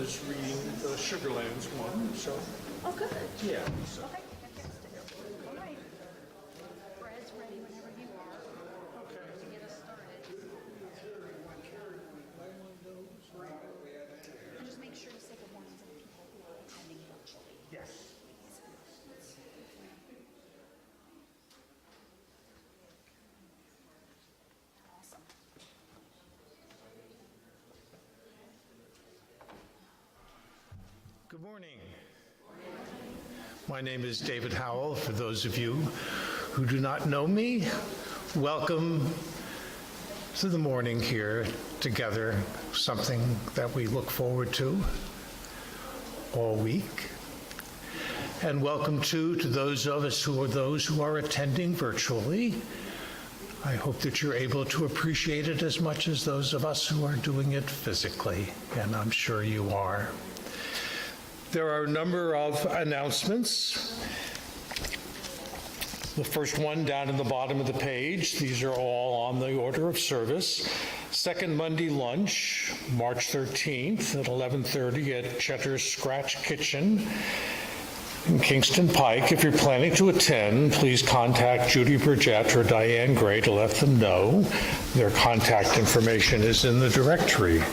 was reading the Sugarlands one, so. Oh, good. Yeah. So. Okay, fantastic. All right. Brad's ready whenever you are. Okay. To get us started. And just make sure you say good morning to the people who are attending virtually. Yes. Awesome. Good morning. My name is David Howell. For those of you who do not know me, welcome to the morning here together, something that we look forward to all week. And welcome to those of us who are attending virtually. I hope that you're able to appreciate it as much as those of us who are doing it physically, and I'm sure you are. There are a number of announcements. The first one down in the bottom of the page, these are all on the order of service. Second Monday lunch, March 13th at 11:30 at Cheddar's Scratch Kitchen in Kingston Pike. If you're planning to attend, please contact Judy Burgett or Diane Gray to let them know. Their contact information is in the directory.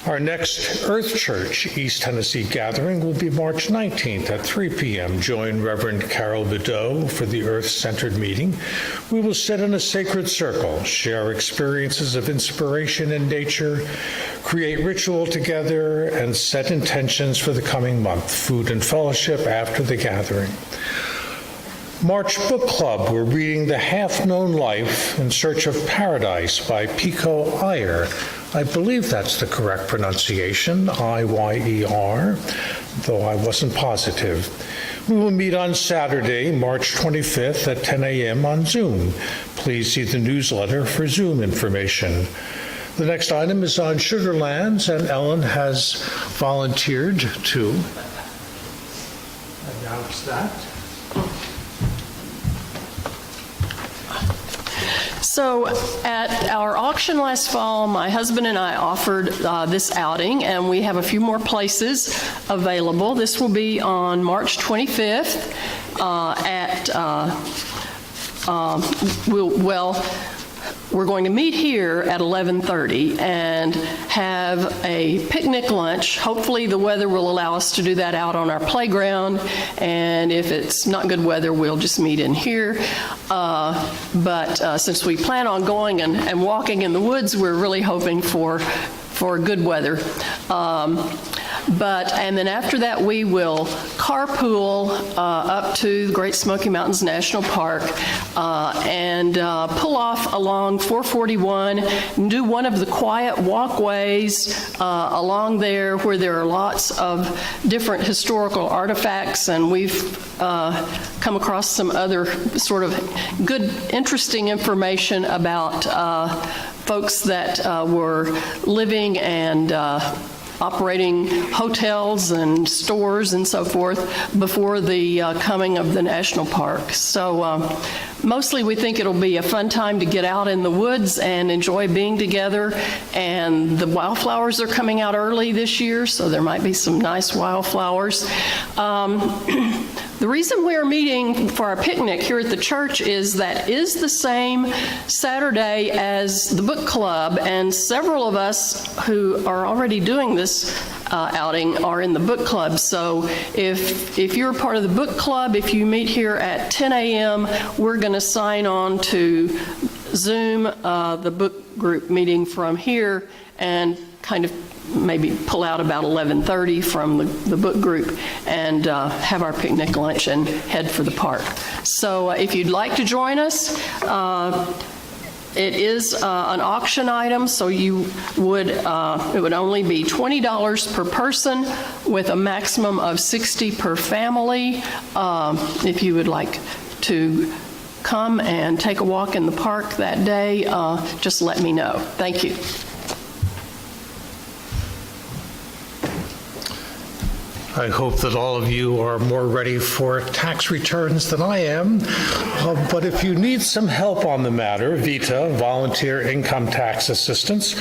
Our next Earth Church East Tennessee gathering will be March 19th at 3 p.m. Join Reverend Carol Bodeau for the Earth-centered meeting. We will sit in a sacred circle, share experiences of inspiration in nature, create ritual together, and set intentions for the coming month, food and fellowship after the gathering. March Book Club, we're reading The Half-Known Life in Search of Paradise by Pico Iyer. I believe that's the correct pronunciation, I-Y-E-R, though I wasn't positive. We will meet on Saturday, March 25th at 10 a.m. on Zoom. Please see the newsletter for Zoom information. The next item is on Sugarlands, and Ellen has volunteered to announce that. So at our auction last fall, my husband and I offered this outing, and we have a few more places available. This will be on March 25th we're going to meet here at 11:30 and have a picnic lunch. Hopefully the weather will allow us to do that out on our playground, and if it's not good weather, we'll just meet in here. But since we plan on going and walking in the woods, we're really hoping for good weather. And then after that, we will carpool up to the Great Smoky Mountains National Park and pull off along 441 and do one of the quiet walkways along there where there are lots of different historical artifacts, and we've come across some other sort of good, interesting information about folks that were living and operating hotels and stores and so forth before the coming of the national park. So mostly we think it'll be a fun time to get out in the woods and enjoy being together. And the wildflowers are coming out early this year, so there might be some nice wildflowers. The reason we're meeting for our picnic here at the church is that is the same Saturday as the book club, and several of us who are already doing this outing are in the book club. So if you're part of the book club, if you meet here at 10 a.m., we're going to sign on to Zoom the book group meeting from here and kind of maybe pull out about 11:30 from the book group and have our picnic lunch and head for the park. So if you'd like to join us, it is an auction item, so you would it would only be $20 per person with a maximum of $60 per family. If you would like to come and take a walk in the park that day, just let me know. Thank you. I hope that all of you are more ready for tax returns than I am, but if you need some help on the matter, VITA, Volunteer Income Tax Assistance,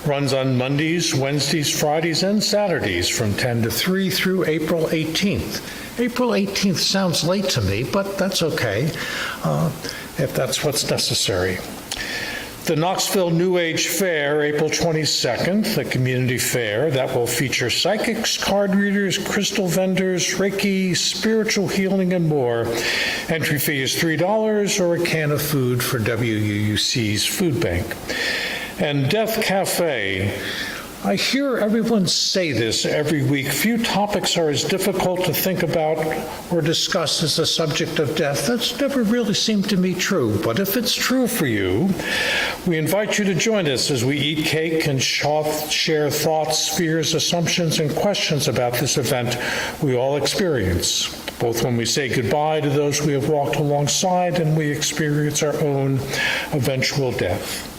Runs on Mondays, Wednesdays, Fridays, and Saturdays from 10 to 3 through April 18th. April 18th sounds late to me, but that's okay, if that's what's necessary. The Knoxville New Age Fair, April 22nd, the community fair that will feature psychics, card readers, crystal vendors, Reiki, spiritual healing, and more. Entry fee is $3 or a can of food for WUUC's food bank. And Death Cafe. I hear everyone say this every week. Few topics are as difficult to think about or discuss as the subject of death. That's never really seemed to me true. But if it's true for you, we invite you to join us as we eat cake and share thoughts, fears, assumptions, and questions about this event we all experience, both when we say goodbye to those we have walked alongside and we experience our own eventual death.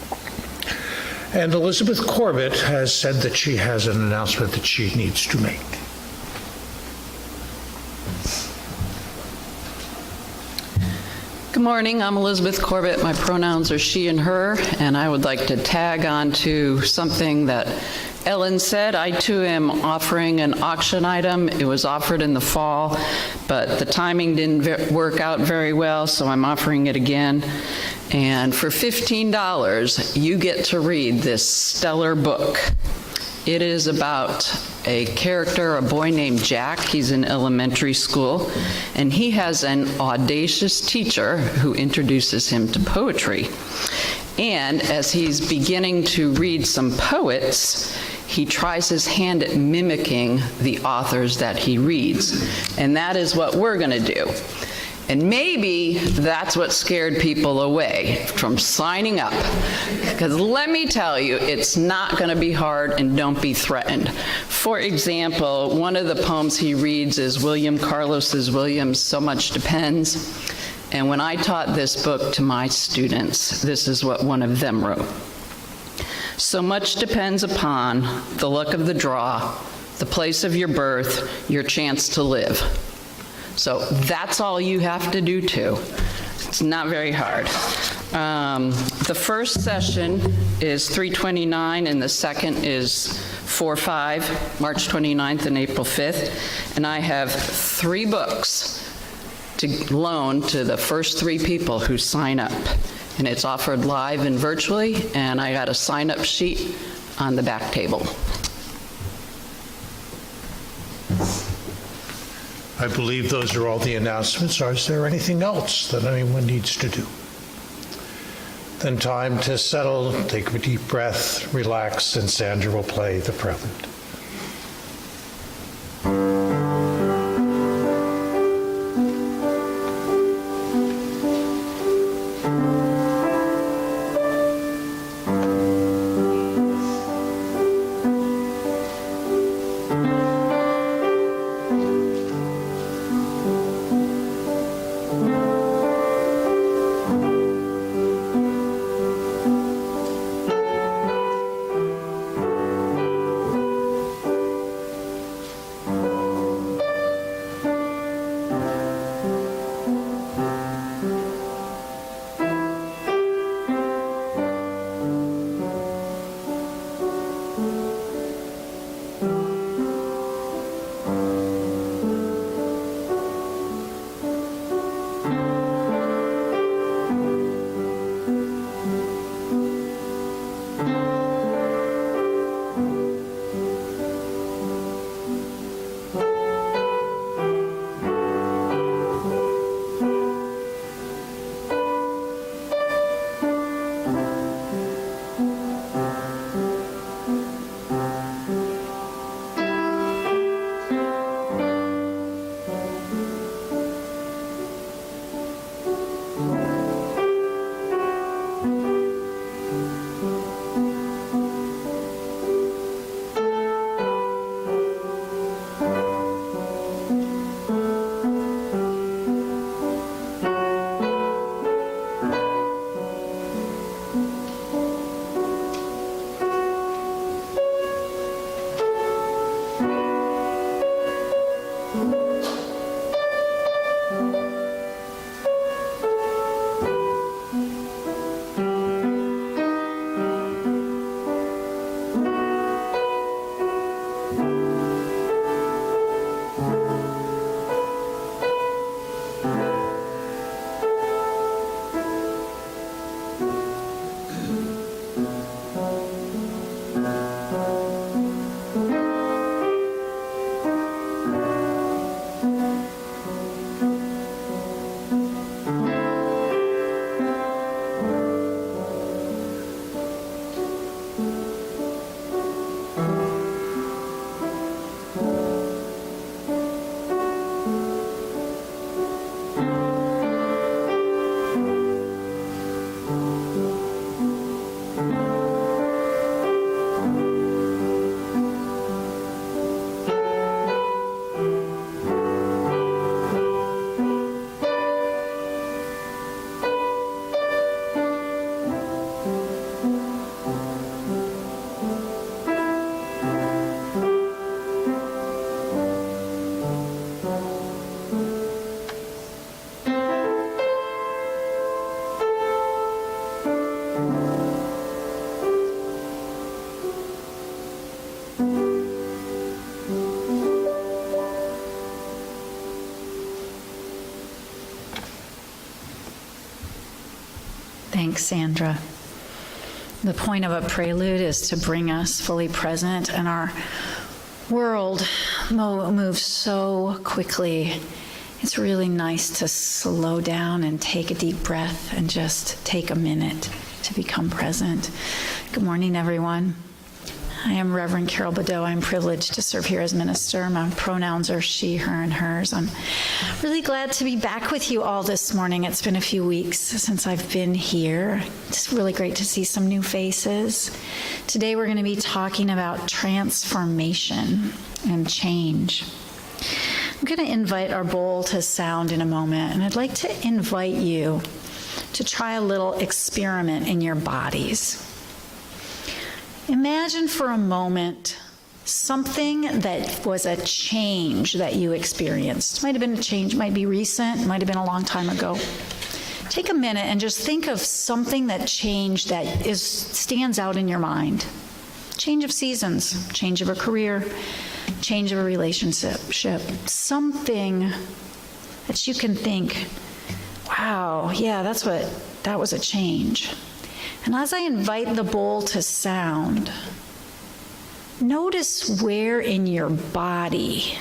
And Elizabeth Corbett has said that she has an announcement that she needs to make. Good morning, I'm Elizabeth Corbett. My pronouns are she and her, and I would like to tag on to something that Ellen said. I too am offering an auction item. It was offered in the fall, but the timing didn't work out very well, so I'm offering it again. And for $15, you get to read this stellar book. It is about a character, a boy named Jack. He's in elementary school, and he has an audacious teacher who introduces him to poetry. And as he's beginning to read some poets, he tries his hand at mimicking the authors that he reads. And that is what we're going to do. And maybe that's what scared people away from signing up. Because let me tell you, it's not going to be hard, and don't be threatened. For example, one of the poems he reads is William Carlos's Williams, So Much Depends. And when I taught this book to my students, this is what one of them wrote. So much depends upon the luck of the draw, the place of your birth, your chance to live. So that's all you have to do too. It's not very hard. The first session is 3/29 and the second is 4/5, March 29th and April 5th. And I have 3 books to loan to the first 3 people who sign up. And it's offered live and virtually, and I got a sign-up sheet on the back table. I believe those are all the announcements. Or is there anything else that anyone needs to do? Then time to settle, take a deep breath, relax, and Sandra will play the prelude. Thanks, Sandra. The point of a prelude is to bring us fully present, and our world moves so quickly. It's really nice to slow down and take a deep breath and just take a minute to become present. Good morning, everyone. I am Reverend Carol Bodeau. I'm privileged to serve here as minister. My pronouns are she, her, and hers. I'm really glad to be back with you all this morning. It's been a few weeks since I've been here. It's really great to see some new faces. Today we're going to be talking about transformation and change. I'm going to invite our bowl to sound in a moment, and I'd like to invite you to try a little experiment in your bodies. Imagine for a moment something that was a change that you experienced. Might have been a change, might be recent, might have been a long time ago. Take a minute and just think of something that changed that stands out in your mind. Change of seasons, change of a career, change of a relationship, something that you can think, wow, yeah, that was a change. And as I invite the bowl to sound, notice where in your body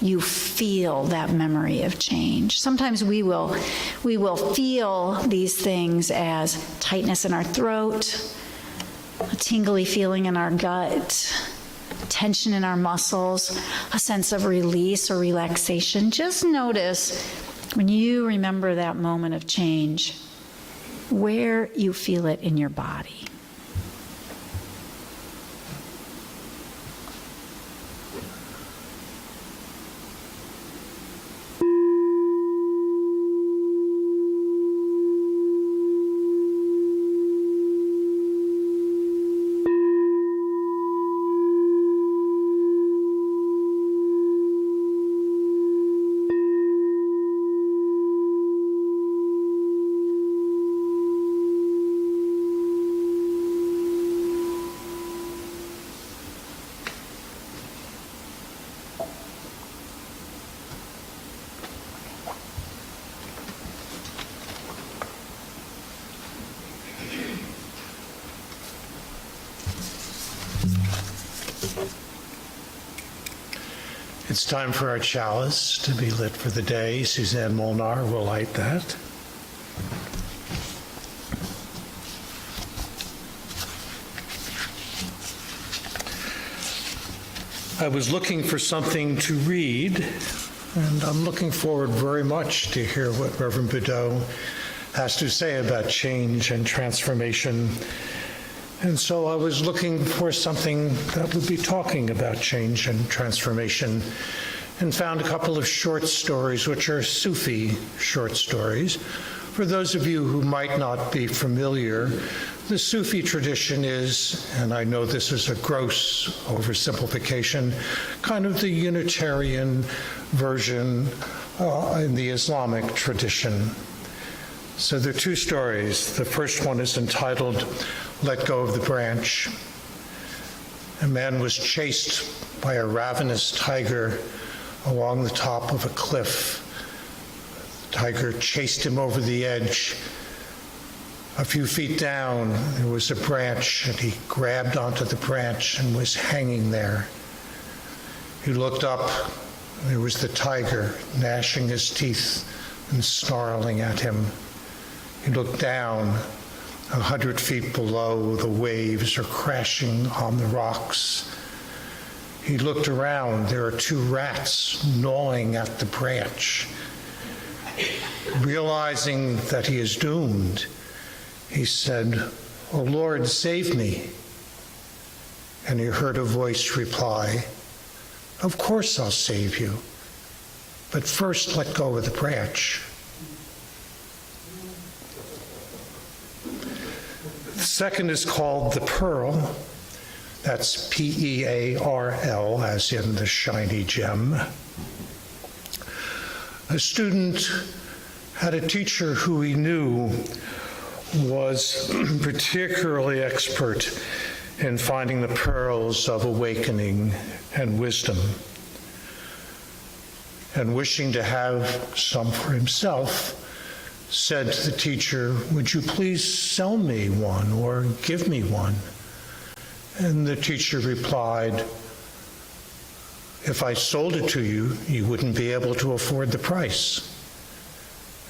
you feel that memory of change. Sometimes we will feel these things as tightness in our throat, a tingly feeling in our gut, tension in our muscles, a sense of release or relaxation. Just notice when you remember that moment of change, where you feel it in your body. It's time for our chalice to be lit for the day. Suzanne Molnar will light that. I was looking for something to read, and I'm looking forward very much to hear what Reverend Bodeau has to say about change and transformation. And so I was looking for something that would be talking about change and transformation, and found a couple of short stories, which are Sufi short stories. For those of you who might not be familiar, the Sufi tradition is, and I know this is a gross oversimplification, kind of the Unitarian version in the Islamic tradition. So there are two stories. The first one is entitled, Let Go of the Branch. A man was chased by a ravenous tiger along the top of a cliff. The tiger chased him over the edge. A few feet down, there was a branch, and he grabbed onto the branch and was hanging there. He looked up. There was the tiger gnashing his teeth and snarling at him. He looked down. 100 feet below, the waves are crashing on the rocks. He looked around. There are two rats gnawing at the branch. Realizing that he is doomed, he said, "Oh Lord, save me." And he heard a voice reply, "Of course I'll save you, but first let go of the branch." The second is called The Pearl. That's P-E-A-R-L, as in the shiny gem. A student had a teacher who he knew was particularly expert in finding the pearls of awakening and wisdom. And wishing to have some for himself, said to the teacher, "Would you please sell me one or give me one?" And the teacher replied, "If I sold it to you, you wouldn't be able to afford the price.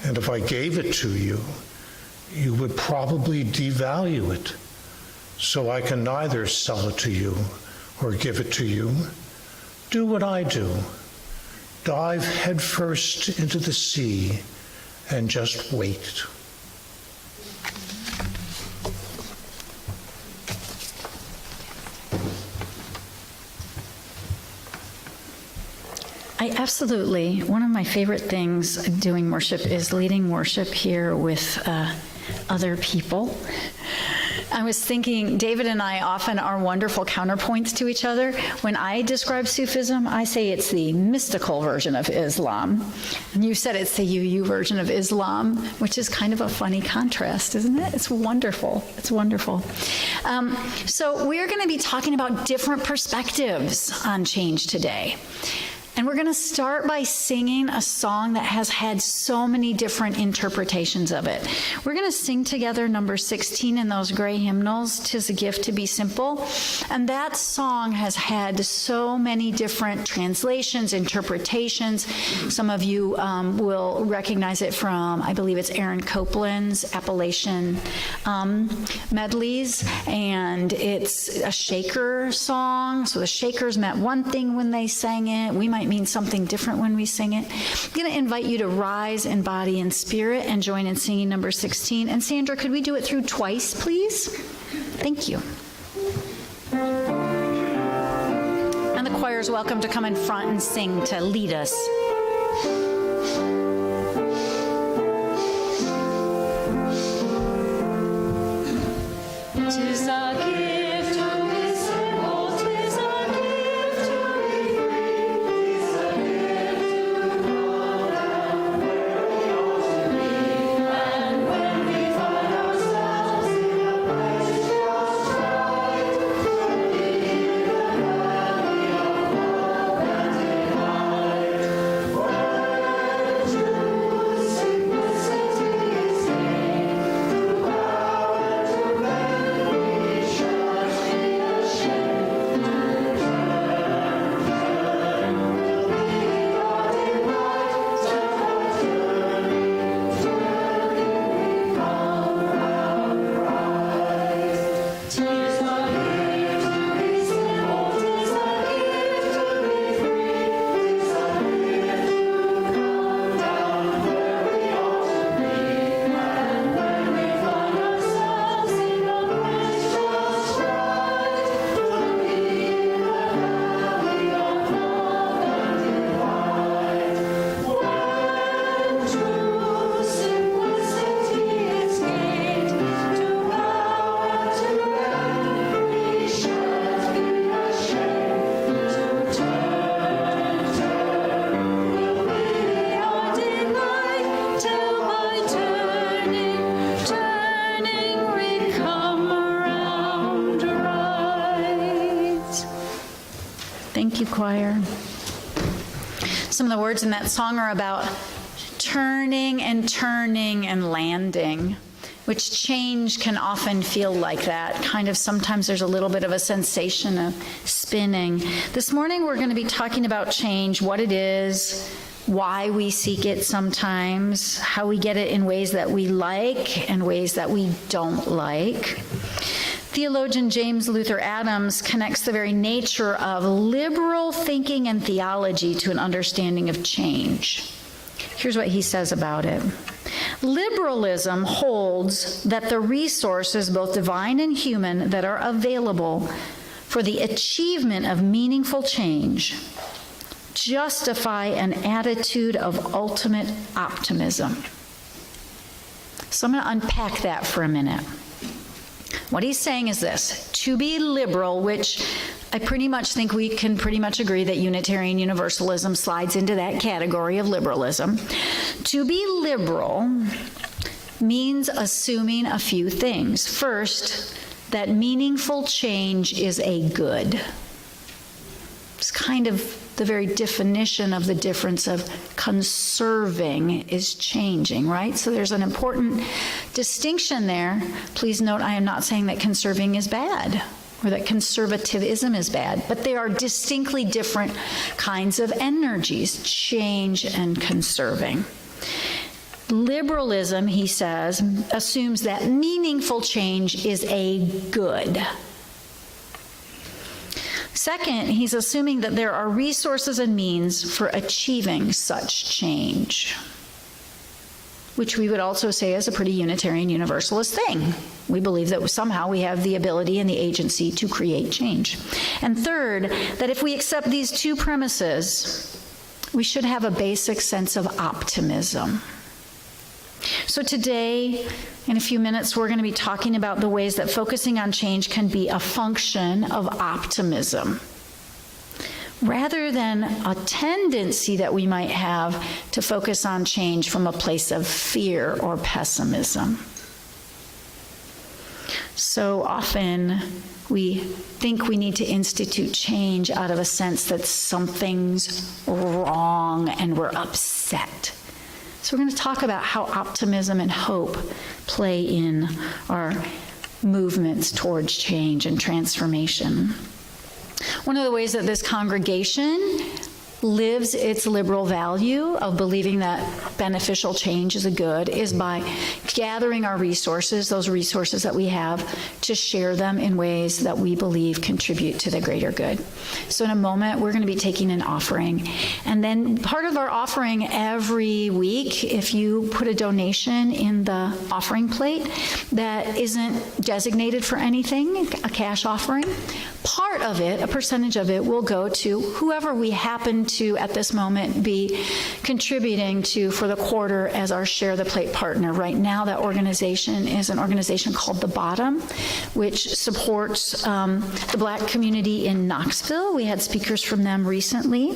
And if I gave it to you, you would probably devalue it. So I can neither sell it to you or give it to you. Do what I do. Dive headfirst into the sea and just wait." One of my favorite things doing worship is leading worship here with other people. I was thinking, David and I often are wonderful counterpoints to each other. When I describe Sufism, I say it's the mystical version of Islam. And you said it's the UU version of Islam, which is kind of a funny contrast, isn't it? It's wonderful. It's wonderful. So we're going to be talking about different perspectives on change today. And we're going to start by singing a song that has had so many different interpretations of it. We're going to sing together number 16 in those gray hymnals, "'Tis a Gift to Be Simple." And that song has had so many different translations, interpretations. Some of you will recognize it from, I believe it's Aaron Copland's Appalachian medleys. And it's a Shaker song. So the Shakers meant one thing when they sang it. We might mean something different when we sing it. I'm going to invite you to rise in body and spirit and join in singing number 16. And Sandra, could we do it through twice, please? Thank you. And the choir is welcome to come in front and sing to lead us. Tis a gift to be simple, tis a gift to be free, tis a gift to know that where we ought to be. And when we find ourselves in a place just right, to be in the valley of love and delight. When true simplicity is gained, to bow and to bend, we shall be ashamed. To turn will be our delight. Step by turning we come round right. 'Tis a gift to be simple, 'tis a gift to be free, 'tis a gift to come down where we ought to be. And when we find ourselves in a place just right, to be in the valley of love and delight. When true simplicity is gained, to bow and to bend, we shan't be ashamed. To turn will be our delight, till by turning we come around right. Thank you, choir. Some of the words in that song are about turning and landing, which change can often feel like that. Kind of sometimes there's a little bit of a sensation of spinning. This morning we're going to be talking about change, what it is, why we seek it sometimes, how we get it in ways that we like and ways that we don't like. Theologian James Luther Adams connects the very nature of liberal thinking and theology to an understanding of change. Here's what he says about it. Liberalism holds that the resources, both divine and human, that are available for the achievement of meaningful change justify an attitude of ultimate optimism. So I'm going to unpack that for a minute. What he's saying is this: to be liberal, which I pretty much think we can pretty much agree that Unitarian Universalism slides into that category of liberalism. To be liberal means assuming a few things. First, that meaningful change is a good. It's kind of the very definition of the difference of conserving is changing, right? So there's an important distinction there. Please note, I am not saying that conserving is bad or that conservatism is bad, but they are distinctly different kinds of energies, change and conserving. Liberalism, he says, assumes that meaningful change is a good. Second, he's assuming that there are resources and means for achieving such change, which we would also say is a pretty Unitarian Universalist thing. We believe that somehow we have the ability and the agency to create change. And third, that if we accept these two premises, we should have a basic sense of optimism. So today, in a few minutes, we're going to be talking about the ways that focusing on change can be a function of optimism, rather than a tendency that we might have to focus on change from a place of fear or pessimism. So often, we think we need to institute change out of a sense that something's wrong and we're upset. So we're going to talk about how optimism and hope play in our movements towards change and transformation. One of the ways that this congregation lives its liberal value of believing that beneficial change is a good is by gathering our resources, those resources that we have, to share them in ways that we believe contribute to the greater good. So in a moment, we're going to be taking an offering. And then part of our offering every week, if you put a donation in the offering plate that isn't designated for anything, a cash offering, part of it, a percentage of it, will go to whoever we happen to, at this moment, be contributing to for the quarter as our Share the Plate partner. Right now, that organization is an organization called The Bottom, which supports the Black community in Knoxville. We had speakers from them recently.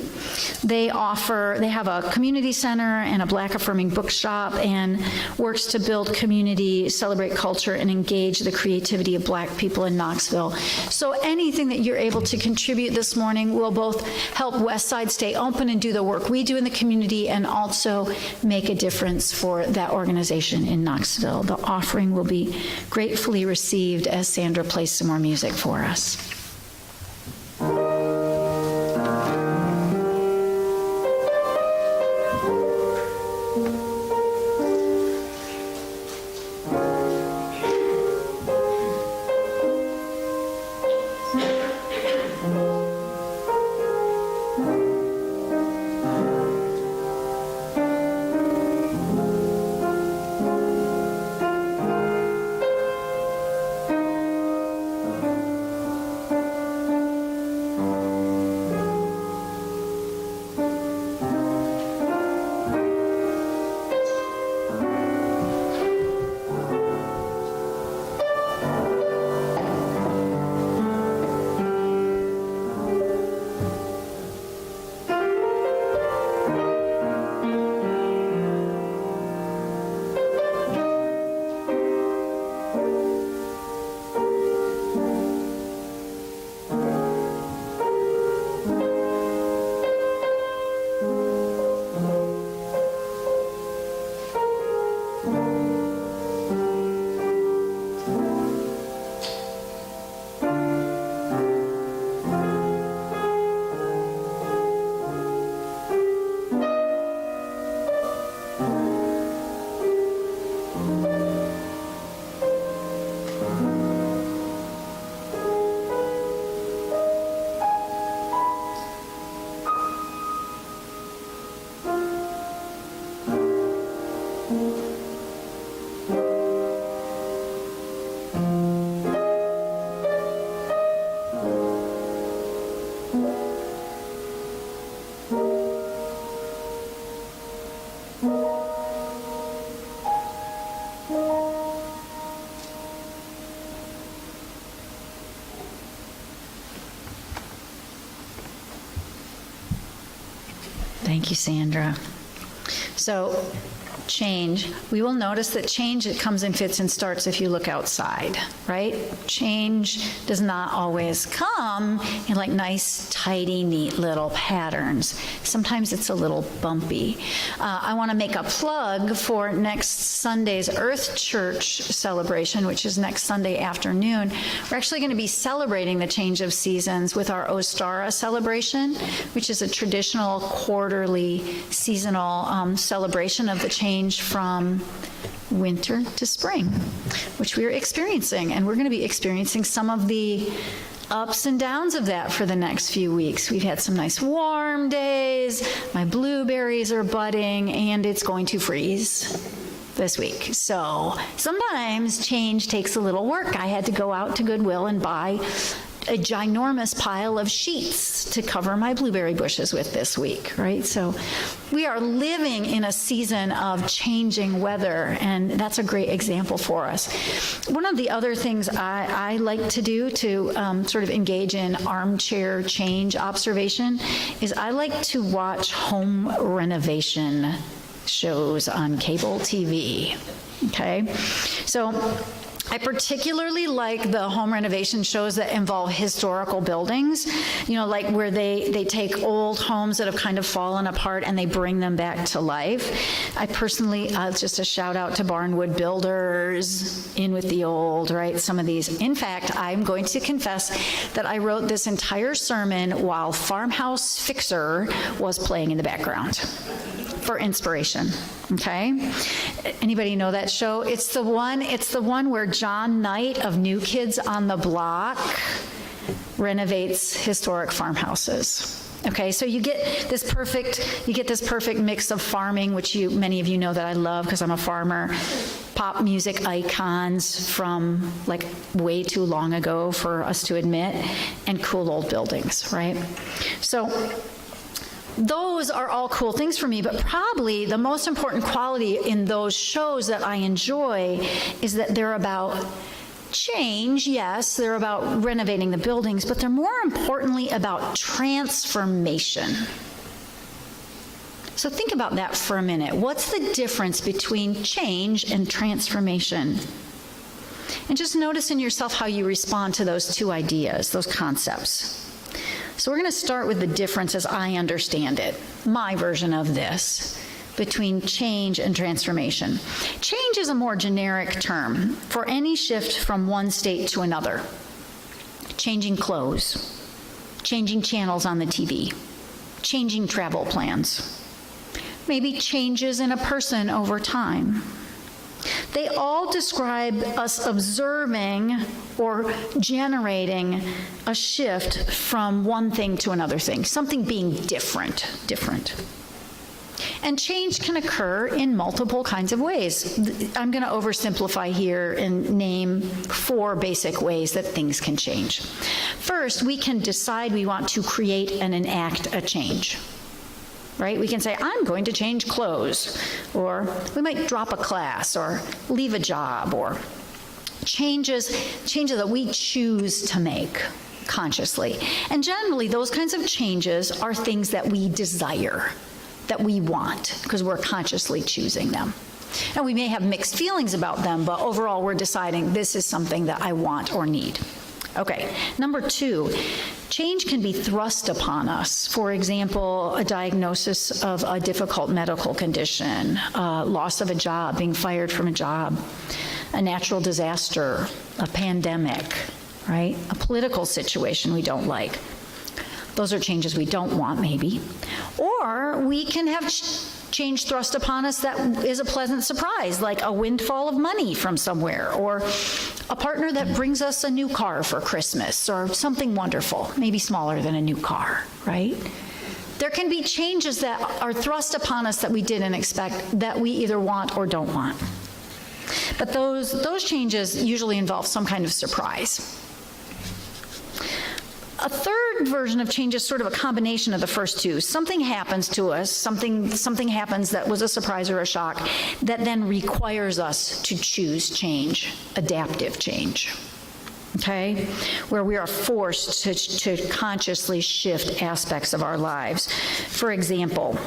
They have a community center and a Black affirming bookshop, and works to build community, celebrate culture, and engage the creativity of Black people in Knoxville. So anything that you're able to contribute this morning will both help Westside stay open and do the work we do in the community, and also make a difference for that organization in Knoxville. The offering will be gratefully received as Sandra plays some more music for us. Thank you, Sandra. So change, we will notice that change, it comes in fits and starts if you look outside, right? Change does not always come in like nice, tidy, neat little patterns. Sometimes it's a little bumpy. I want to make a plug for next Sunday's Earth Church celebration, which is next Sunday afternoon. We're actually going to be celebrating the change of seasons with our Ostara celebration, which is a traditional quarterly seasonal celebration of the change from winter to spring, which we are experiencing. And we're going to be experiencing some of the ups and downs of that for the next few weeks. We've had some nice warm days, my blueberries are budding, and it's going to freeze this week. So sometimes change takes a little work. I had to go out to Goodwill and buy a ginormous pile of sheets to cover my blueberry bushes with this week, right? So we are living in a season of changing weather, and that's a great example for us. One of the other things I like to do to sort of engage in armchair change observation is I like to watch home renovation shows on cable TV, okay? So I particularly like the home renovation shows that involve historical buildings, you know, like where they take old homes that have kind of fallen apart and they bring them back to life. I personally, just a shout out to Barnwood Builders, In with the Old, right? Some of these. In fact, I'm going to confess that I wrote this entire sermon while Farmhouse Fixer was playing in the background for inspiration, okay? Anybody know that show? It's the one where John Knight of New Kids on the Block renovates historic farmhouses. Okay, so you get this perfect mix of farming, which many of you know that I love because I'm a farmer, pop music icons from like way too long ago for us to admit, and cool old buildings, right? So those are all cool things for me, but probably the most important quality in those shows that I enjoy is that they're about change, yes, they're about renovating the buildings, but they're more importantly about transformation. So think about that for a minute. What's the difference between change and transformation? And just notice in yourself how you respond to those two ideas, those concepts. So we're going to start with the difference as I understand it, my version of this, between change and transformation. Change is a more generic term for any shift from one state to another. Changing clothes, changing channels on the TV, changing travel plans, maybe changes in a person over time. They all describe us observing or generating a shift from one thing to another thing, something being different. And change can occur in multiple kinds of ways. I'm going to oversimplify here and name 4 basic ways that things can change. First, we can decide we want to create and enact a change. Right? We can say, I'm going to change clothes, or we might drop a class, or leave a job, or changes that we choose to make consciously. And generally, those kinds of changes are things that we desire, that we want, because we're consciously choosing them. And we may have mixed feelings about them, but overall, we're deciding this is something that I want or need. Okay, number 2, change can be thrust upon us. For example, a diagnosis of a difficult medical condition, loss of a job, being fired from a job, a natural disaster, a pandemic, right? A political situation we don't like. Those are changes we don't want, maybe. Or we can have change thrust upon us that is a pleasant surprise, like a windfall of money from somewhere, or a partner that brings us a new car for Christmas, or something wonderful, maybe smaller than a new car, right? There can be changes that are thrust upon us that we didn't expect, that we either want or don't want. But those changes usually involve some kind of surprise. A third version of change is sort of a combination of the first two. Something happens to us, something happens that was a surprise or a shock, that then requires us to choose change, adaptive change, okay? Where we are forced to consciously shift aspects of our lives. For example,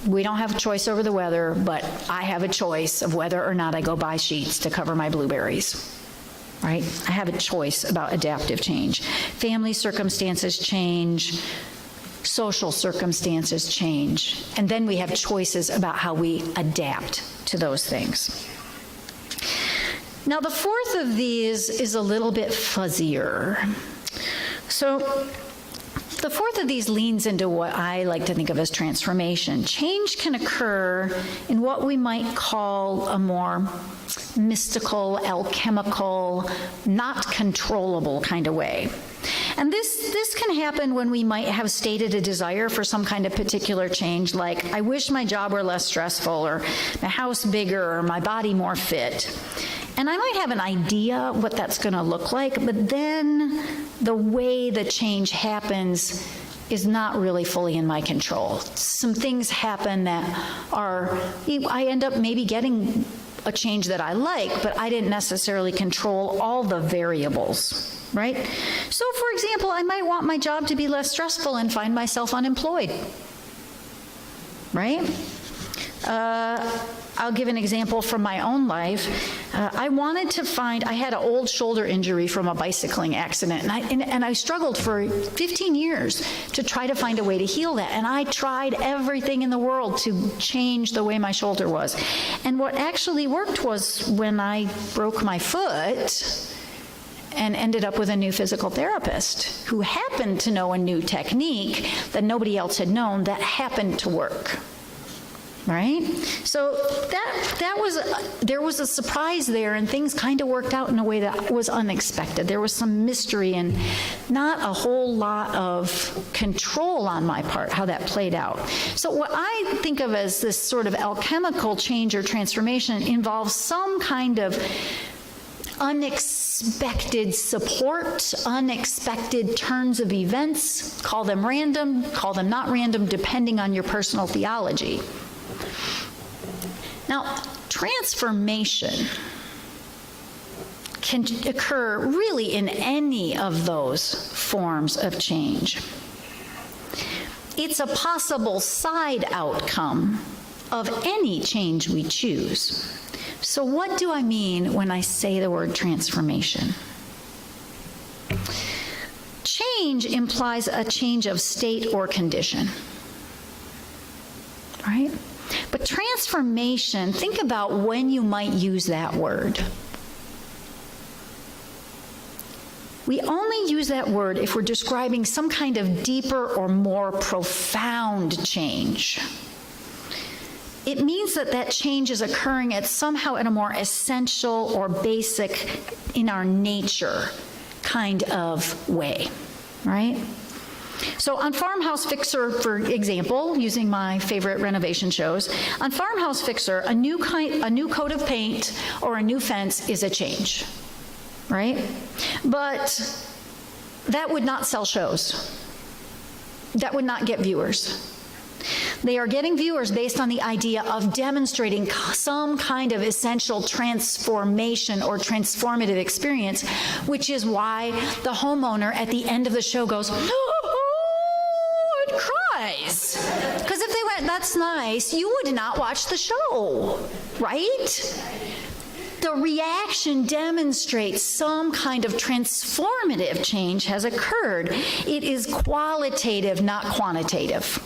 We don't have a choice over the weather, but I have a choice of whether or not I go buy sheets to cover my blueberries. Right? I have a choice about adaptive change. Family circumstances change, social circumstances change, and then we have choices about how we adapt to those things. Now, the fourth of these is a little bit fuzzier. So, the fourth of these leans into what I like to think of as transformation. Change can occur in what we might call a more mystical, alchemical, not controllable kind of way. And this can happen when we might have stated a desire for some kind of particular change, like, I wish my job were less stressful, or my house bigger, or my body more fit. And I might have an idea what that's going to look like, but then the way the change happens is not really fully in my control. Some things happen that I end up maybe getting a change that I like, but I didn't necessarily control all the variables, right? So, for example, I might want my job to be less stressful and find myself unemployed, right? I'll give an example from my own life. I had an old shoulder injury from a bicycling accident, and I struggled for 15 years to try to find a way to heal that. And I tried everything in the world to change the way my shoulder was. And what actually worked was when I broke my foot and ended up with a new physical therapist who happened to know a new technique that nobody else had known that happened to work. Right? So there was a surprise there, and things kind of worked out in a way that was unexpected. There was some mystery and not a whole lot of control on my part how that played out. So what I think of as this sort of alchemical change or transformation involves some kind of unexpected support, unexpected turns of events. Call them random, call them not random, depending on your personal theology. Now, transformation can occur really in any of those forms of change. It's a possible side outcome of any change we choose. So what do I mean when I say the word transformation? Change implies a change of state or condition, right? But transformation, think about when you might use that word. We only use that word if we're describing some kind of deeper or more profound change. It means that change is occurring somehow in a more essential or basic, in our nature kind of way, right? So on Farmhouse Fixer, for example, using my favorite renovation shows, on Farmhouse Fixer, a new coat of paint or a new fence is a change, right? But that would not sell shows. That would not get viewers. They are getting viewers based on the idea of demonstrating some kind of essential transformation or transformative experience, which is why the homeowner at the end of the show goes, and cries. Because if they went, that's nice, you would not watch the show, right? The reaction demonstrates some kind of transformative change has occurred. It is qualitative, not quantitative.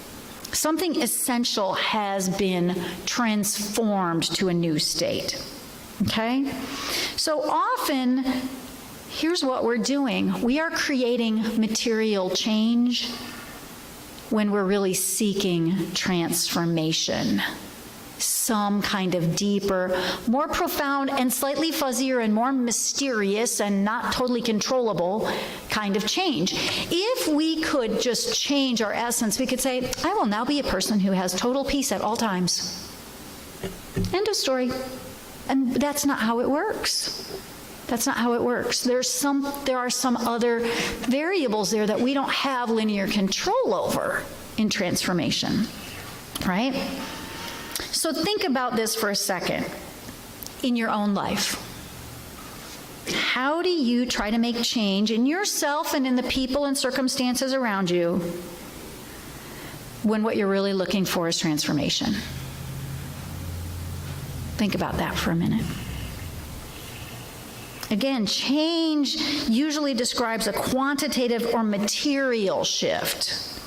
Something essential has been transformed to a new state, okay? So often, here's what we're doing. We are creating material change when we're really seeking transformation. Some kind of deeper, more profound, and slightly fuzzier and more mysterious and not totally controllable kind of change. If we could just change our essence, we could say, I will now be a person who has total peace at all times. End of story. And that's not how it works. That's not how it works. There are some other variables there that we don't have linear control over in transformation, right? So think about this for a second in your own life. How do you try to make change in yourself and in the people and circumstances around you when what you're really looking for is transformation? Think about that for a minute. Again, change usually describes a quantitative or material shift,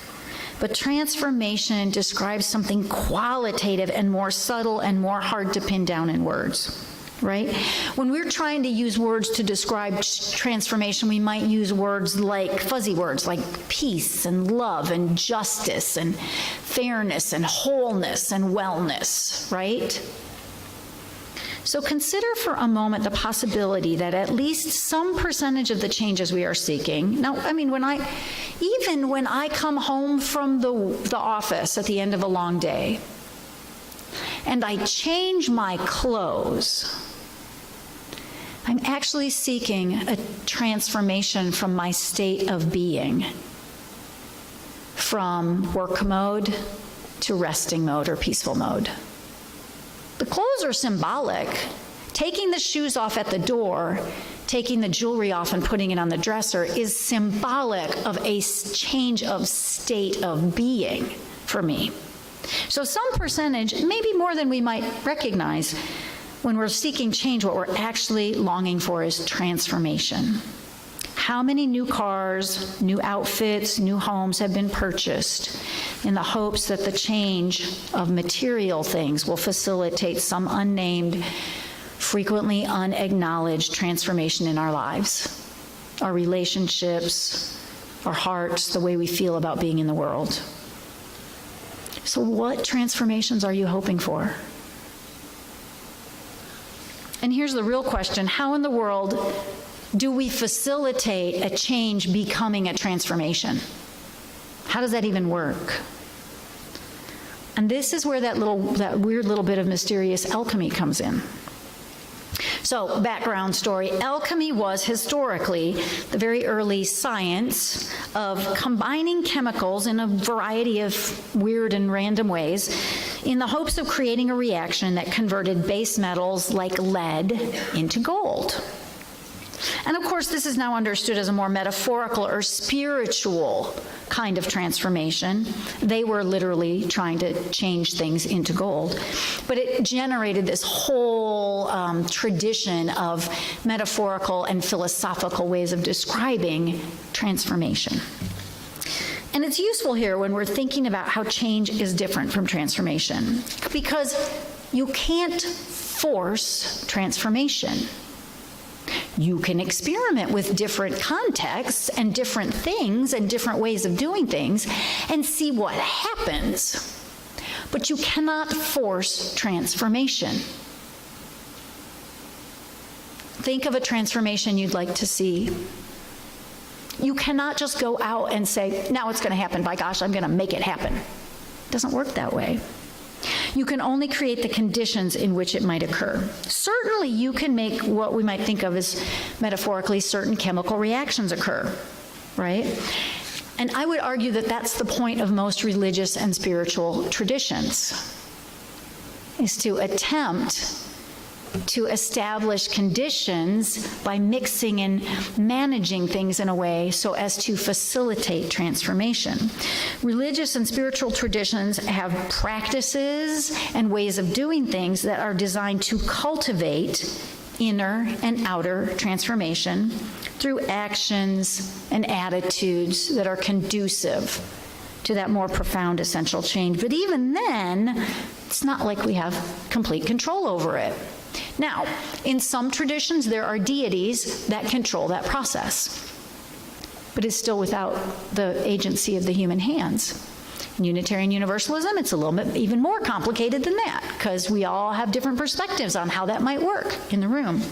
but transformation describes something qualitative and more subtle and more hard to pin down in words, right? When we're trying to use words to describe transformation, we might use words like fuzzy words like peace and love and justice and fairness and wholeness and wellness, right? So consider for a moment the possibility that at least some percentage of the changes we are seeking. Now, I mean, even when I come home from the office at the end of a long day and I change my clothes, I'm actually seeking a transformation from my state of being, from work mode to resting mode or peaceful mode. The clothes are symbolic. Taking the shoes off at the door, taking the jewelry off and putting it on the dresser is symbolic of a change of state of being for me. So some percentage, maybe more than we might recognize, when we're seeking change, what we're actually longing for is transformation. How many new cars, new outfits, new homes have been purchased in the hopes that the change of material things will facilitate some unnamed, frequently unacknowledged transformation in our lives, our relationships, our hearts, the way we feel about being in the world? So what transformations are you hoping for? And here's the real question: how in the world do we facilitate a change becoming a transformation? How does that even work? And this is where that weird little bit of mysterious alchemy comes in. So, background story. Alchemy was historically the very early science of combining chemicals in a variety of weird and random ways in the hopes of creating a reaction that converted base metals like lead into gold. And of course, this is now understood as a more metaphorical or spiritual kind of transformation. They were literally trying to change things into gold. But it generated this whole tradition of metaphorical and philosophical ways of describing transformation. And it's useful here when we're thinking about how change is different from transformation, because you can't force transformation. You can experiment with different contexts and different things and different ways of doing things and see what happens. But you cannot force transformation. Think of a transformation you'd like to see. You cannot just go out and say, now it's going to happen, by gosh, I'm going to make it happen. It doesn't work that way. You can only create the conditions in which it might occur. Certainly, you can make what we might think of as metaphorically certain chemical reactions occur, right? And I would argue that that's the point of most religious and spiritual traditions, is to attempt to establish conditions by mixing and managing things in a way so as to facilitate transformation. Religious and spiritual traditions have practices and ways of doing things that are designed to cultivate inner and outer transformation through actions and attitudes that are conducive to that more profound essential change. But even then, it's not like we have complete control over it. Now, in some traditions, there are deities that control that process, but it's still without the agency of the human hands. In Unitarian Universalism, it's a little bit even more complicated than that, because we all have different perspectives on how that might work in the room.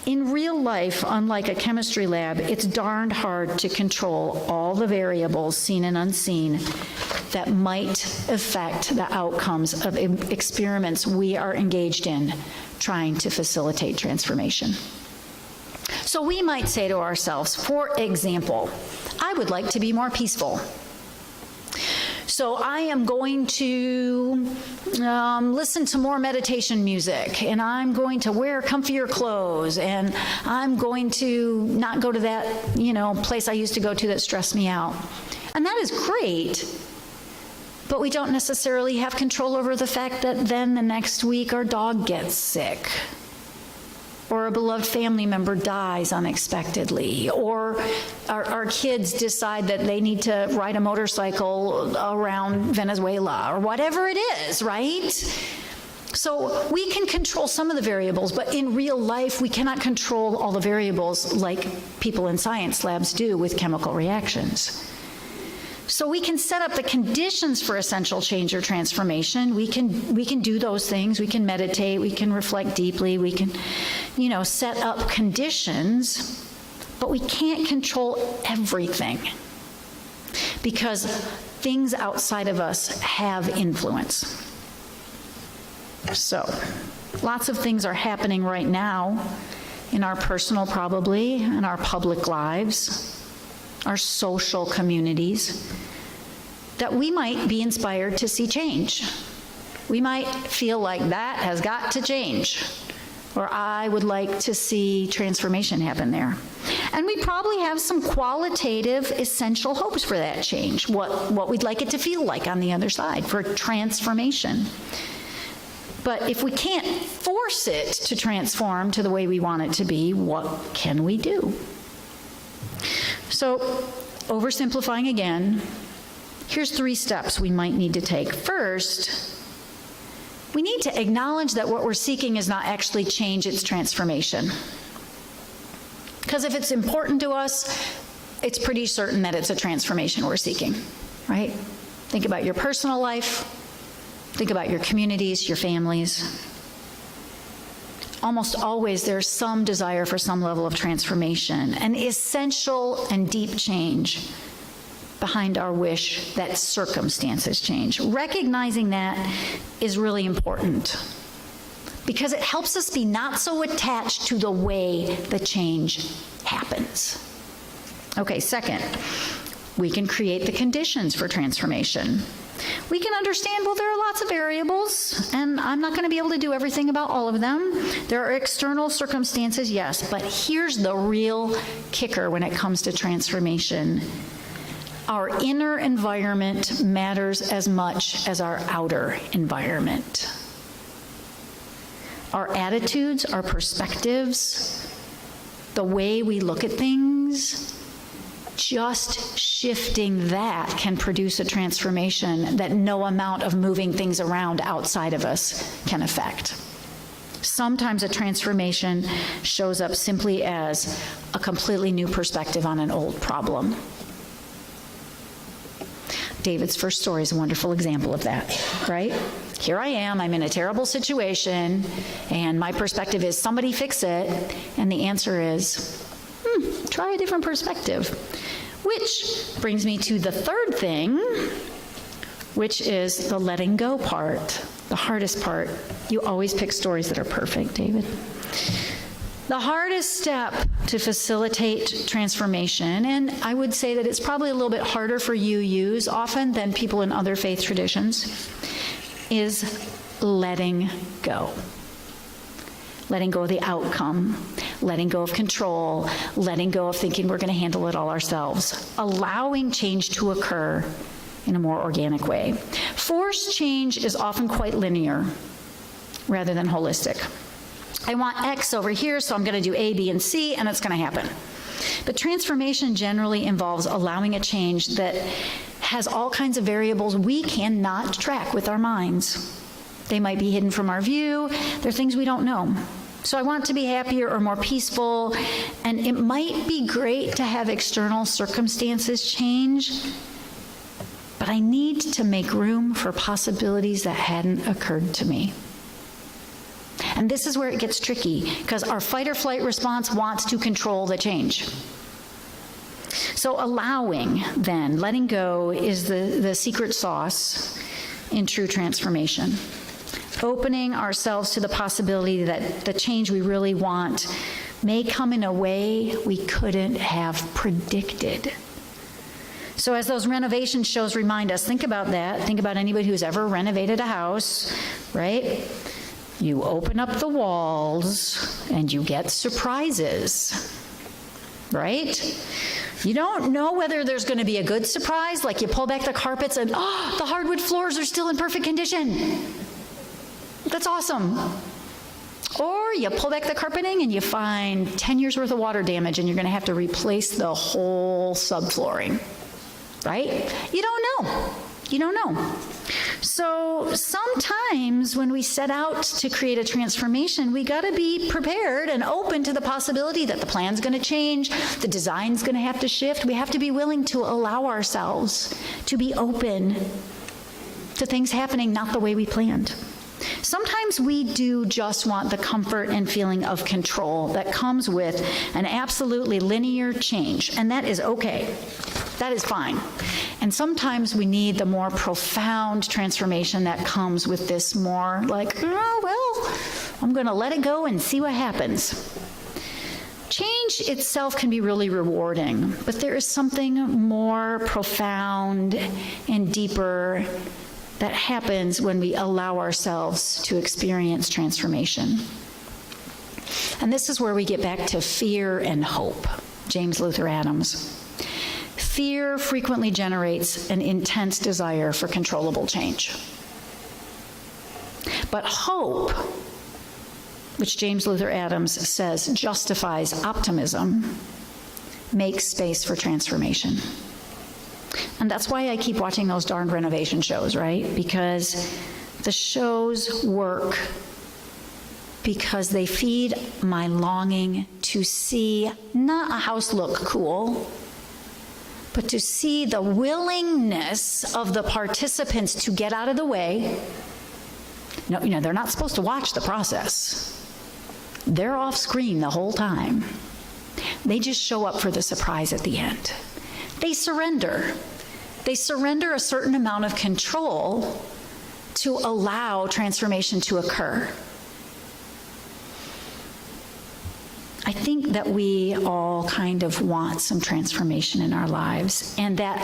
In real life, unlike a chemistry lab, it's darned hard to control all the variables, seen and unseen, that might affect the outcomes of experiments we are engaged in trying to facilitate transformation. So we might say to ourselves, for example, I would like to be more peaceful. So So I am going to listen to more meditation music, and I'm going to wear comfier clothes, and I'm going to not go to that, place I used to go to that stressed me out. And that is great, but we don't necessarily have control over the fact that then the next week our dog gets sick, or a beloved family member dies unexpectedly, or our kids decide that they need to ride a motorcycle around Venezuela, or whatever it is, right? So we can control some of the variables, but in real life, we cannot control all the variables like people in science labs do with chemical reactions. So we can set up the conditions for essential change or transformation. We can do those things. We can meditate. We can reflect deeply. We can, set up conditions, but we can't control everything because things outside of us have influence. So lots of things are happening right now in our personal, probably, in our public lives, our social communities, that we might be inspired to see change. We might feel like that has got to change, or I would like to see transformation happen there. And we probably have some qualitative, essential hopes for that change, what we'd like it to feel like on the other side for transformation. But if we can't force it to transform to the way we want it to be, what can we do? So, oversimplifying again, here's 3 steps we might need to take. First, we need to acknowledge that what we're seeking is not actually change, it's transformation. Because if it's important to us, it's pretty certain that it's a transformation we're seeking, right? Think about your personal life, think about your communities, your families. Almost always there's some desire for some level of transformation, an essential and deep change behind our wish that circumstances change. Recognizing that is really important because it helps us be not so attached to the way the change happens. Okay, second, we can create the conditions for transformation. We can understand, well, there are lots of variables, and I'm not going to be able to do everything about all of them. There are external circumstances, yes, but here's the real kicker when it comes to transformation. Our inner environment matters as much as our outer environment. Our attitudes, our perspectives, the way we look at things, just shifting that can produce a transformation that no amount of moving things around outside of us can affect. Sometimes a transformation shows up simply as a completely new perspective on an old problem. David's first story is a wonderful example of that, right? Here I am, I'm in a terrible situation, and my perspective is somebody fix it, and the answer is, try a different perspective. Which brings me to the third thing, which is the letting go part, the hardest part. You always pick stories that are perfect, David. The hardest step to facilitate transformation, and I would say that it's probably a little bit harder for UUs often than people in other faith traditions, is letting go. Letting go of the outcome, letting go of control, letting go of thinking we're going to handle it all ourselves, allowing change to occur in a more organic way. Forced change is often quite linear rather than holistic. I want X over here, so I'm going to do A, B, and C, and it's going to happen. But transformation generally involves allowing a change that has all kinds of variables we cannot track with our minds. They might be hidden from our view. They're things we don't know. So I want to be happier or more peaceful, and it might be great to have external circumstances change, but I need to make room for possibilities that hadn't occurred to me. And this is where it gets tricky, because our fight or flight response wants to control the change. So allowing, then, letting go is the secret sauce in true transformation. Opening ourselves to the possibility that the change we really want may come in a way we couldn't have predicted. So as those renovation shows remind us, think about that. Think about anybody who's ever renovated a house, right? You open up the walls and you get surprises, right? You don't know whether there's going to be a good surprise, like you pull back the carpets and, oh, the hardwood floors are still in perfect condition. That's awesome. Or you pull back the carpeting and you find 10 years worth of water damage and you're going to have to replace the whole subflooring, right? You don't know. You don't know. So sometimes when we set out to create a transformation, we got to be prepared and open to the possibility that the plan's going to change, the design's going to have to shift. We have to be willing to allow ourselves to be open to things happening not the way we planned. Sometimes we do just want the comfort and feeling of control that comes with an absolutely linear change, and that is okay. That is fine. And sometimes we need the more profound transformation that comes with this more like, oh, well, I'm going to let it go and see what happens. Change itself can be really rewarding, but there is something more profound and deeper that happens when we allow ourselves to experience transformation. And this is where we get back to fear and hope. James Luther Adams. Fear frequently generates an intense desire for controllable change. But hope, which James Luther Adams says justifies optimism, makes space for transformation. And that's why I keep watching those darned renovation shows, right? Because the shows work because they feed my longing to see not a house look cool, but to see the willingness of the participants to get out of the way. No, they're not supposed to watch the process. They're off screen the whole time. They just show up for the surprise at the end. They surrender. They surrender a certain amount of control to allow transformation to occur. I think that we all kind of want some transformation in our lives, and that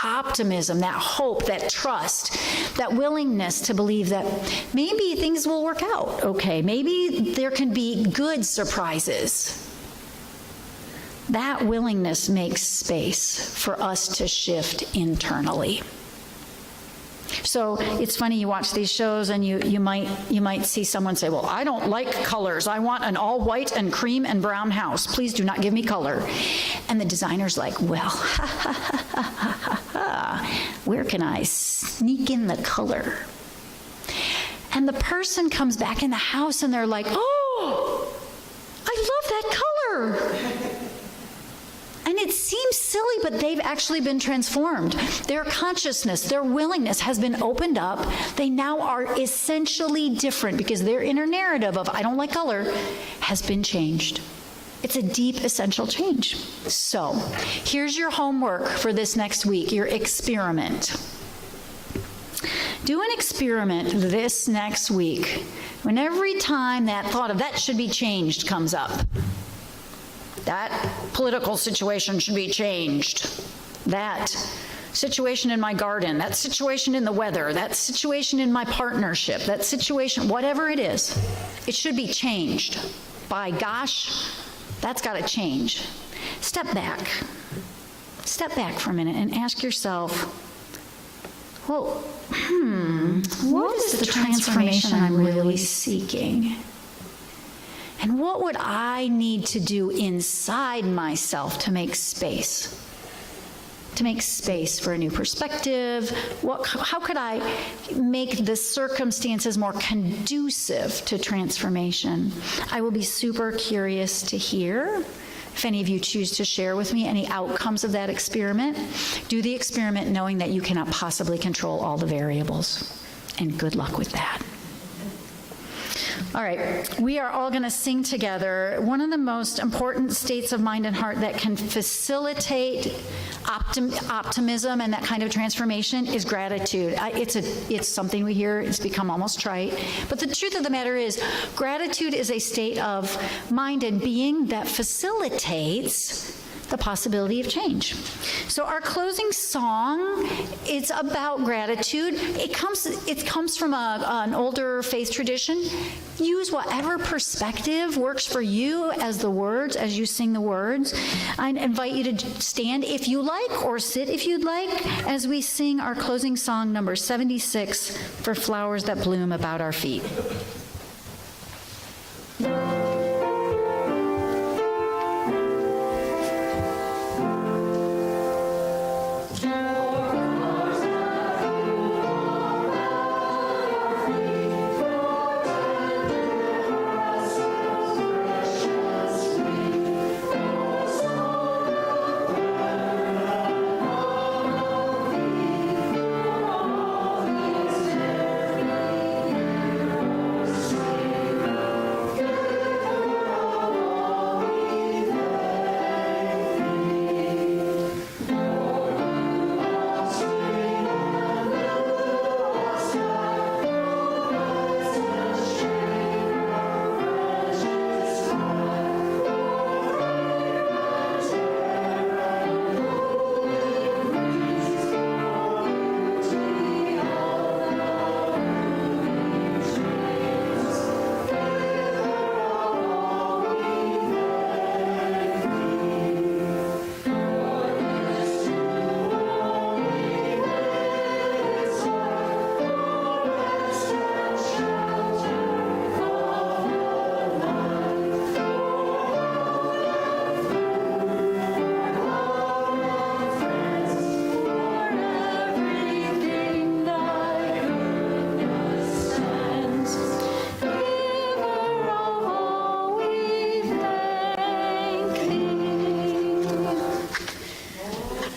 optimism, that hope, that trust, that willingness to believe that maybe things will work out okay, maybe there can be good surprises. That willingness makes space for us to shift internally. So it's funny, you watch these shows and you might see someone say, well, I don't like colors. I want an all white and cream and brown house. Please do not give me color. And the designer's like, well, where can I sneak in the color? And the person comes back in the house and they're like, oh, I love that color. And it seems silly, but they've actually been transformed. Their consciousness, their willingness has been opened up. They now are essentially different because their inner narrative of, I don't like color, has been changed. It's a deep, essential change. So, here's your homework for this next week, your experiment. Do an experiment this next week when every time that thought of that should be changed comes up. That political situation should be changed. That situation in my garden, that situation in the weather, that situation in my partnership, that situation, whatever it is, it should be changed. By gosh, that's got to change. Step back. Step back for a minute and ask yourself, well, what is the transformation I'm really seeking? And what would I need to do inside myself to make space? To make space for a new perspective? How could I make the circumstances more conducive to transformation? I will be super curious to hear if any of you choose to share with me any outcomes of that experiment. Do the experiment knowing that you cannot possibly control all the variables. And good luck with that. All right, we are all going to sing together. One of the most important states of mind and heart that can facilitate optimism and that kind of transformation is gratitude. It's something we hear, it's become almost trite. But the truth of the matter is, gratitude is a state of mind and being that facilitates the possibility of change. So our closing song, it's about gratitude. It comes from an older faith tradition. Use whatever perspective works for you as you sing the words. I invite you to stand if you like, or sit if you'd like, as we sing our closing song, number 76, For Flowers That Bloom About Our Feet.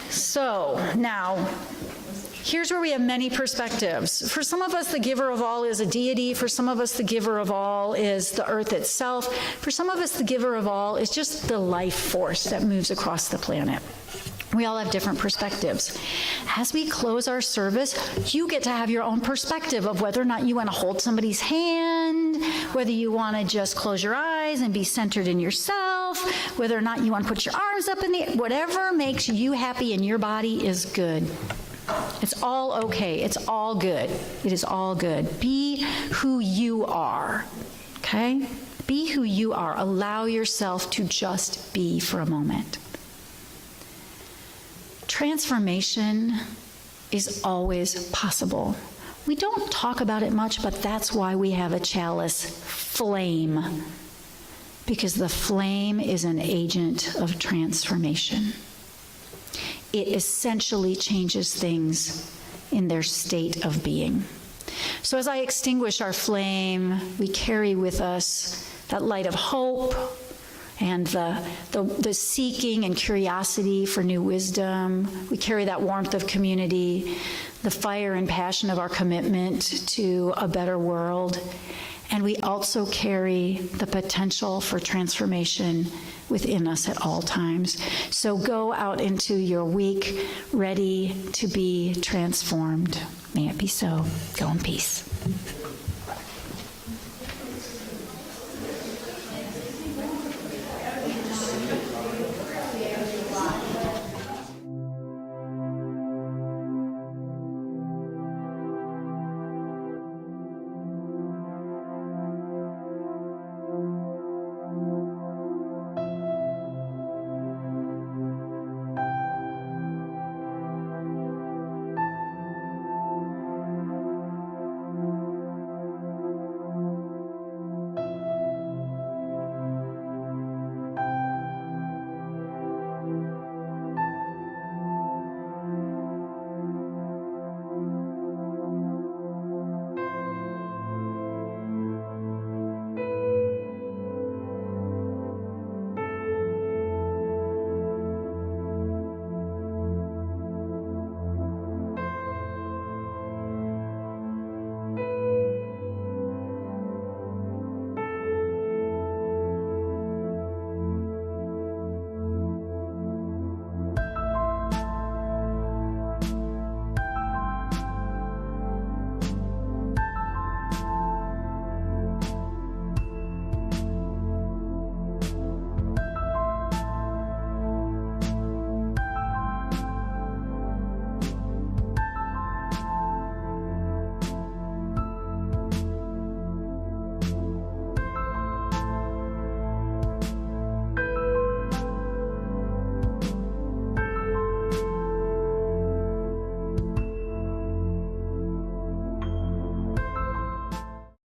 So now, here's where we have many perspectives. For some of us, the giver of all is a deity. For some of us, the giver of all is the earth itself. For some of us, the giver of all is just the life force that moves across the planet. We all have different perspectives. As we close our service, you get to have your own perspective of whether or not you want to hold somebody's hand, whether you want to just close your eyes and be centered in yourself, whether or not you want to put your arms up in the air. Whatever makes you happy in your body is good. It's all okay. It's all good. It is all good. Be who you are, okay? Be who you are. Allow yourself to just be for a moment. Transformation is always possible. We don't talk about it much, but that's why we have a chalice flame, because the flame is an agent of transformation. It essentially changes things in their state of being. So as I extinguish our flame, we carry with us that light of hope, and the seeking and curiosity for new wisdom. We carry that warmth of community, the fire and passion of our commitment to a better world. And we also carry the potential for transformation within us at all times. So go out into your week ready to be transformed. May it be so. Go in peace.